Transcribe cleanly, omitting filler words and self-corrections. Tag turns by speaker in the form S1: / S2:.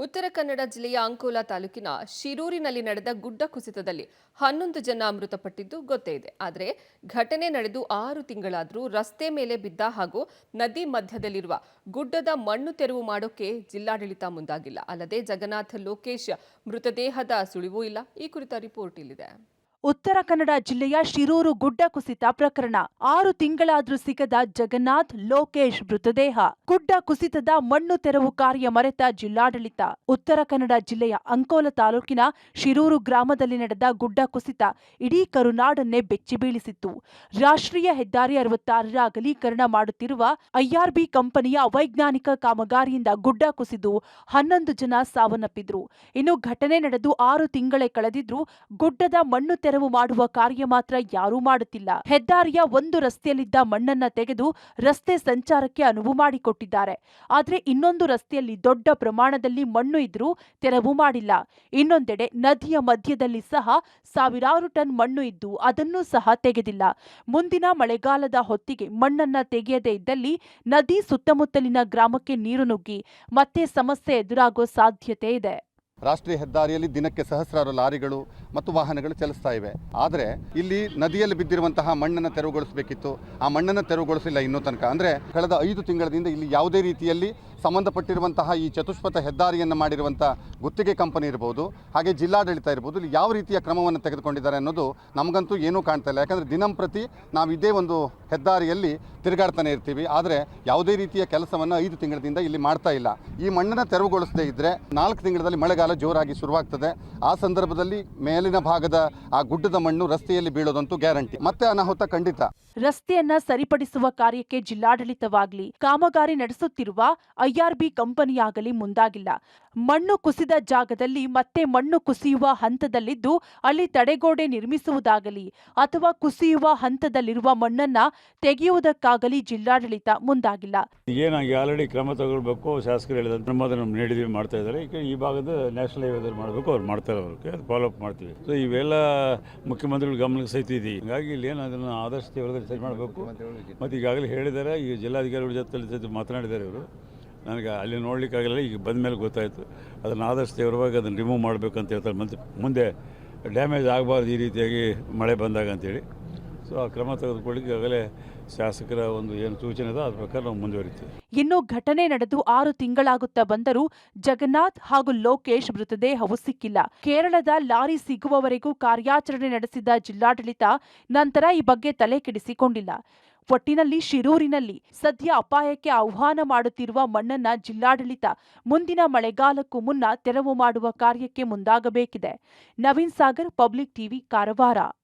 S1: ಉತ್ತರ ಕನ್ನಡ ಜಿಲ್ಲೆಯ ಅಂಕೋಲಾ ತಾಲೂಕಿನ ಶಿರೂರಿನಲ್ಲಿ ನಡೆದ ಗುಡ್ಡ ಕುಸಿತದಲ್ಲಿ 11 ಜನ ಮೃತಪಟ್ಟಿದ್ದು ಗೊತ್ತೇ ಇದೆ. ಆದರೆ ಘಟನೆ ನಡೆದು 6 ತಿಂಗಳಾದರೂ ರಸ್ತೆ ಮೇಲೆ ಬಿದ್ದ ಹಾಗೂ ನದಿ ಮಧ್ಯದಲ್ಲಿರುವ ಗುಡ್ಡದ ಮಣ್ಣು ತೆರವು ಮಾಡೋಕೆ ಜಿಲ್ಲಾಡಳಿತ ಮುಂದಾಗಿಲ್ಲ. ಅಲ್ಲದೆ ಜಗನ್ನಾಥ್ ಲೋಕೇಶ್ ಮೃತದೇಹದ ಸುಳಿವೂ ಇಲ್ಲ. ಈ ಕುರಿತ ರಿಪೋರ್ಟ್ ಇಲ್ಲಿದೆ.
S2: ಉತ್ತರ ಕನ್ನಡ ಜಿಲ್ಲೆಯ ಶಿರೂರು ಗುಡ್ಡ ಕುಸಿತ ಪ್ರಕರಣ. 6 ತಿಂಗಳಾದ್ರೂ ಸಿಗದ ಜಗನ್ನಾಥ್ ಲೋಕೇಶ್ ಮೃತದೇಹ. ಗುಡ್ಡ ಕುಸಿತದ ಮಣ್ಣು ತೆರವು ಕಾರ್ಯ ಮರೆತ ಜಿಲ್ಲಾಡಳಿತ. ಉತ್ತರ ಕನ್ನಡ ಜಿಲ್ಲೆಯ ಅಂಕೋಲ ತಾಲೂಕಿನ ಶಿರೂರು ಗ್ರಾಮದಲ್ಲಿ ನಡೆದ ಗುಡ್ಡ ಕುಸಿತ ಇಡೀ ಕರುನಾಡನ್ನೇ ಬೆಚ್ಚಿ ಬೀಳಿಸಿತ್ತು. ರಾಷ್ಟ್ರೀಯ ಹೆದ್ದಾರಿ 66ರ ಅಗಲೀಕರಣ ಮಾಡುತ್ತಿರುವ ಐಆರ್ಬಿ ಕಂಪನಿಯ ಅವೈಜ್ಞಾನಿಕ ಕಾಮಗಾರಿಯಿಂದ ಗುಡ್ಡ ಕುಸಿದು 11 ಜನ ಸಾವನ್ನಪ್ಪಿದ್ರು. ಇನ್ನು ಘಟನೆ ನಡೆದು 6 ತಿಂಗಳೇ ಕಳೆದಿದ್ರೂ ಗುಡ್ಡದ ಮಣ್ಣು ತೆರವು ಮಾಡುವ ಕಾರ್ಯ ಮಾತ್ರ ಯಾರೂ ಮಾಡುತ್ತಿಲ್ಲ. ಹೆದ್ದಾರಿಯ ಒಂದು ರಸ್ತೆಯಲ್ಲಿದ್ದ ಮಣ್ಣನ್ನ ತೆಗೆದು ರಸ್ತೆ ಸಂಚಾರಕ್ಕೆ ಅನುವು ಮಾಡಿಕೊಟ್ಟಿದ್ದಾರೆ. ಆದರೆ ಇನ್ನೊಂದು ರಸ್ತೆಯಲ್ಲಿ ದೊಡ್ಡ ಪ್ರಮಾಣದಲ್ಲಿ ಮಣ್ಣು ಇದ್ರೂ ತೆರವು ಮಾಡಿಲ್ಲ. ಇನ್ನೊಂದೆಡೆ ನದಿಯ ಮಧ್ಯದಲ್ಲಿ ಸಹ ಸಾವಿರಾರು ಟನ್ ಮಣ್ಣು ಇದ್ದು ಅದನ್ನೂ ಸಹ ತೆಗೆದಿಲ್ಲ. ಮುಂದಿನ ಮಳೆಗಾಲದ ಹೊತ್ತಿಗೆ ಮಣ್ಣನ್ನ ತೆಗೆಯದೇ ಇದ್ದಲ್ಲಿ ನದಿ ಸುತ್ತಮುತ್ತಲಿನ ಗ್ರಾಮಕ್ಕೆ ನೀರು ನುಗ್ಗಿ ಮತ್ತೆ ಸಮಸ್ಯೆ ಎದುರಾಗೋ ಸಾಧ್ಯತೆ ಇದೆ.
S3: ರಾಷ್ಟ್ರೀಯ ಹೆದ್ದಾರಿಯಲ್ಲಿ ದಿನಕ್ಕೆ ಸಹಸ್ರಾರು ಲಾರಿಗಳು ಮತ್ತು ವಾಹನಗಳು ಚಲಿಸ್ತಾ ಇವೆ. ಆದರೆ ಇಲ್ಲಿ ನದಿಯಲ್ಲಿ ಬಿದ್ದಿರುವಂತಹ ಮಣ್ಣನ್ನು ತೆರವುಗೊಳಿಸಬೇಕಿತ್ತು. ಆ ಮಣ್ಣನ್ನು ತೆರವುಗೊಳಿಸಿಲ್ಲ ಇನ್ನೂ ತನಕ. ಅಂದರೆ ಕಳೆದ 5 ತಿಂಗಳಿಂದ ಇಲ್ಲಿ ಯಾವುದೇ ರೀತಿಯಲ್ಲಿ ಸಂಬಂಧಪಟ್ಟಿರುವಂತಹ ಈ ಚತುಷ್ಪಥ ಹೆದ್ದಾರಿಯನ್ನು ಮಾಡಿರುವಂಥ ಗುತ್ತಿಗೆ ಕಂಪನಿ ಇರ್ಬೋದು, ಹಾಗೆ ಜಿಲ್ಲಾಡಳಿತ ಇರ್ಬೋದು, ಇಲ್ಲಿ ಯಾವ ರೀತಿಯ ಕ್ರಮವನ್ನು ತೆಗೆದುಕೊಂಡಿದ್ದಾರೆ ಅನ್ನೋದು ನಮಗಂತೂ ಏನೂ ಕಾಣ್ತಾ ಇಲ್ಲ. ಯಾಕಂದರೆ ದಿನಂಪ್ರತಿ ನಾವು ಇದೇ ಒಂದು ಹೆದ್ದಾರಿಯಲ್ಲಿ ತಿರುಗಾಡ್ತಾನೆ ಇರ್ತೀವಿ. ಆದರೆ ಯಾವುದೇ ರೀತಿಯ ಕೆಲಸವನ್ನು 5 ತಿಂಗಳಿಂದ ಇಲ್ಲಿ ಮಾಡ್ತಾ ಇಲ್ಲ. ಈ ಮಣ್ಣನ್ನು ತೆರವುಗೊಳಿಸದೇ ಇದ್ದರೆ 4 ತಿಂಗಳಲ್ಲಿ ಮಳೆಗಾಲ ಜೋರಾಗಿ ಶುರುವಾಗ್ತದೆ. ಆ ಸಂದರ್ಭದಲ್ಲಿ ಮೇಲಿನ ಭಾಗದ ಆ ಗುಡ್ಡದ ಮಣ್ಣು ರಸ್ತೆಯಲ್ಲಿ ಬೀಳೋದಂತೂ ಗ್ಯಾರಂಟಿ. ಮತ್ತೆ ಅನಾಹುತ ಖಂಡಿತ.
S2: ರಸ್ತೆಯನ್ನ ಸರಿಪಡಿಸುವ ಕಾರ್ಯಕ್ಕೆ ಜಿಲ್ಲಾಡಳಿತವಾಗಲಿ ಕಾಮಗಾರಿ ನಡೆಸುತ್ತಿರುವ ಐಆರ್ಬಿ ಕಂಪನಿಯಾಗಲಿ ಮುಂದಾಗಿಲ್ಲ. ಮಣ್ಣು ಕುಸಿದ ಜಾಗದಲ್ಲಿ ಮತ್ತೆ ಮಣ್ಣು ಕುಸಿಯುವ ಹಂತದಲ್ಲಿದ್ದು ಅಲ್ಲಿ ತಡೆಗೋಡೆ ನಿರ್ಮಿಸುವುದಾಗಲಿ ಅಥವಾ ಕುಸಿಯುವ ಹಂತದಲ್ಲಿರುವ ಮಣ್ಣನ್ನ ತೆಗೆಯುವುದಕ್ಕಾಗಲಿ ಜಿಲ್ಲಾಡಳಿತ ಮುಂದಾಗಿಲ್ಲ.
S4: ಏನಾಗಿ ಆಲ್ರೆಡಿ ಕ್ರಮ ತಗೊಳ್ಬೇಕು, ಶಾಸಕರು ಹೇಳಿದಂತೆ ಕ್ರಮವನ್ನು ನೀಡಿದೀವಿ, ಮಾಡ್ತಾ ಇದ್ದಾರೆ. ಈಗ ಈ ಭಾಗದ ನ್ಯಾಷನಲ್ ಹೈವೇದಲ್ಲಿ ಮಾಡಬೇಕು, ಅವ್ರು ಮಾಡ್ತಾರೆ, ಅವ್ರಿಗೆ ಅದು ಫಾಲೋ ಅಪ್ ಮಾಡ್ತೀವಿ. ಸೊ ಇವೆಲ್ಲ ಮುಖ್ಯಮಂತ್ರಿಗಳ ಗಮನಕ್ಕೆ ಸಹಿತ ಇದೆ. ಹೀಗಾಗಿ ಇಲ್ಲಿ ಏನು ಅದನ್ನು ಆದಷ್ಟು ಸರಿ ಮಾಡಬೇಕು. ಮತ್ತು ಈಗಾಗಲೇ ಹೇಳಿದ್ದಾರೆ, ಈಗ ಜಿಲ್ಲಾಧಿಕಾರಿಗಳ ಜೊತೆ ಮಾತನಾಡಿದ್ದಾರೆ ಇವರು. ನನಗೆ ಅಲ್ಲಿ ನೋಡಲಿಕ್ಕಾಗಲ್ಲ, ಈಗ ಬಂದ ಮೇಲೆ ಗೊತ್ತಾಯಿತು. ಅದನ್ನು ಆದಷ್ಟು ತೀವ್ರವಾಗಿ ಅದನ್ನು ರಿಮೂವ್ ಮಾಡಬೇಕಂತ ಹೇಳ್ತಾರೆ. ಮುಂದೆ ಡ್ಯಾಮೇಜ್ ಆಗಬಾರ್ದು ಈ ರೀತಿಯಾಗಿ ಮಳೆ ಬಂದಾಗ ಅಂತೇಳಿ. ಸೊ ಆ ಕ್ರಮ ತೆಗೆದುಕೊಳ್ಳಿಕ್ಕೆ ಈಗಾಗಲೇ ಶಾಸಕರ ಒಂದು ಏನು ಸೂಚನೆ ಇದೆ ಅದ್ರ ಪ್ರಕಾರ ನಾವು ಮುಂದುವರಿತೀವಿ.
S2: ಇನ್ನು ಘಟನೆ ನಡೆದು 6 ತಿಂಗಳಾಗುತ್ತಾ ಬಂದರೂ ಜಗನ್ನಾಥ್ ಹಾಗೂ ಲೋಕೇಶ್ ಮೃತದೇಹವು ಸಿಕ್ಕಿಲ್ಲ. ಕೇರಳದ ಲಾರಿ ಸಿಗುವವರೆಗೂ ಕಾರ್ಯಾಚರಣೆ ನಡೆಸಿದ ಜಿಲ್ಲಾಡಳಿತ ನಂತರ ಈ ಬಗ್ಗೆ ತಲೆ ಕೆಡಿಸಿಕೊಂಡಿಲ್ಲ. ಒಟ್ಟಿನಲ್ಲಿ ಶಿರೂರಿನಲ್ಲಿ ಸದ್ಯ ಅಪಾಯಕ್ಕೆ ಆಹ್ವಾನ ಮಾಡುತ್ತಿರುವ ಮಣ್ಣನ್ನ ಜಿಲ್ಲಾಡಳಿತ ಮುಂದಿನ ಮಳೆಗಾಲಕ್ಕೂ ಮುನ್ನ ತೆರವು ಮಾಡುವ ಕಾರ್ಯಕ್ಕೆ ಮುಂದಾಗಬೇಕಿದೆ. Naveen Sagar, public TV, Karwar.